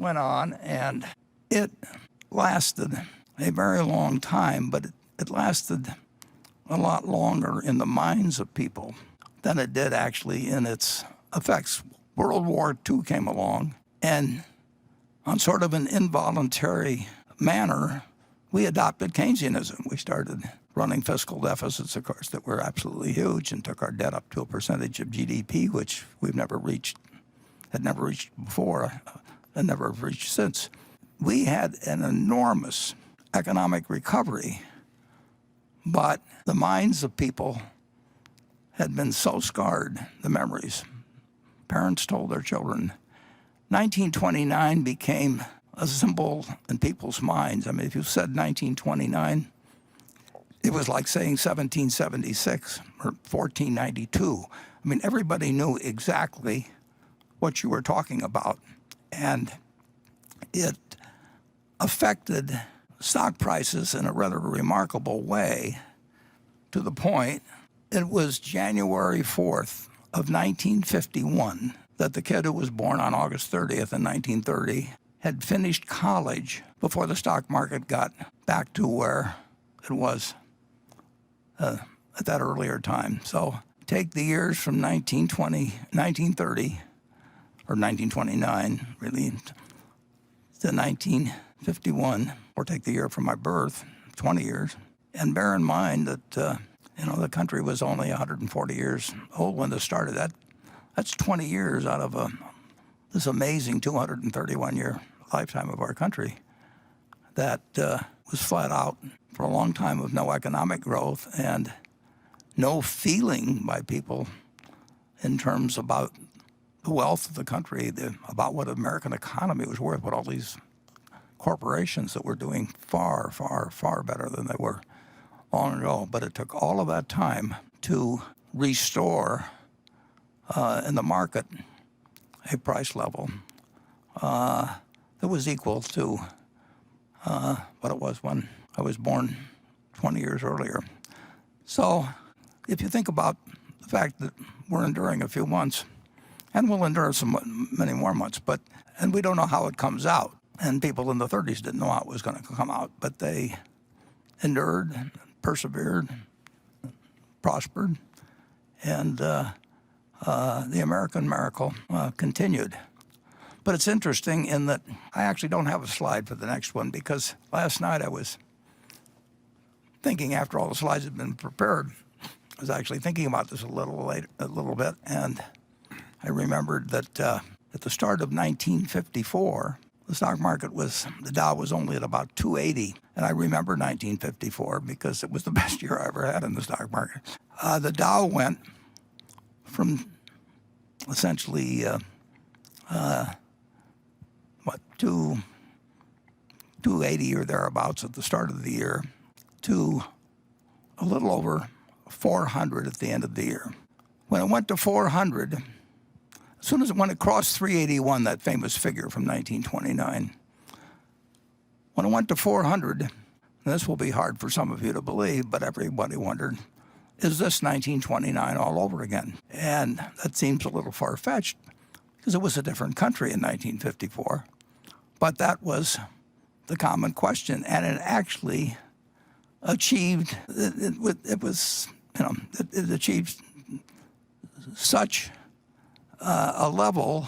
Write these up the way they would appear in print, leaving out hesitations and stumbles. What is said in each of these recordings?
went on, and it lasted a very long time, but it lasted a lot longer in the minds of people than it did actually in its effects. World War II came along, and on sort of an involuntary manner, we adopted Keynesianism. We started running fiscal deficits, of course, that were absolutely huge, and took our debt up to a percentage of GDP, which we've never reached, had never reached before, and never have reached since. We had an enormous economic recovery, but the minds of people had been so scarred, the memories. Parents told their children. 1929 became a symbol in people's minds. I mean, if you said 1929, it was like saying 1776 or 1492. I mean, everybody knew exactly what you were talking about. And it affected stock prices in a rather remarkable way, to the point it was January 4th of 1951 that the kid who was born on August 30th in 1930 had finished college before the stock market got back to where it was at that earlier time. So take the years from 1930, or 1929, really, to 1951, or take the year from my birth, 20 years, and bear in mind that the country was only 140 years old when this started. That's 20 years out of this amazing 231-year lifetime of our country that was flat out for a long time of no economic growth and no feeling by people in terms about the wealth of the country, about what the American economy was worth, what all these corporations that were doing far, far, far better than they were long ago. But it took all of that time to restore in the market a price level that was equal to what it was when I was born 20 years earlier. So if you think about the fact that we're enduring a few months, and we'll endure many more months, and we don't know how it comes out. And people in the 30s didn't know how it was going to come out, but they endured, persevered, prospered, and the American miracle continued. But it's interesting in that I actually don't have a slide for the next one, because last night I was thinking, after all the slides had been prepared, I was actually thinking about this a little bit, and I remembered that at the start of 1954, the stock market the Dow was only at about 280. And I remember 1954 because it was the best year I ever had in the stock market. The Dow went from essentially, 280 or thereabouts at the start of the year to a little over 400 at the end of the year. When it went to 400, when it crossed 381, that famous figure from 1929, when it went to 400, and this will be hard for some of you to believe, but everybody wondered, is this 1929 all over again? And that seems a little far-fetched, because it was a different country in 1954. But that was the common question, and it actually achieved, it achieved such a level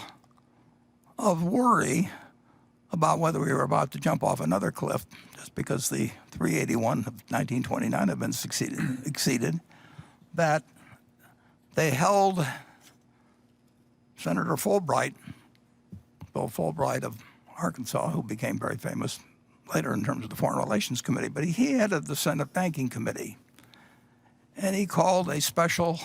of worry about whether we were about to jump off another cliff, just because the 381 of 1929 had been exceeded, that they held Senator Fulbright, Bill Fulbright of Arkansas, who became very famous later in terms of the Foreign Relations Committee, but he headed the Senate Banking Committee. And he called a special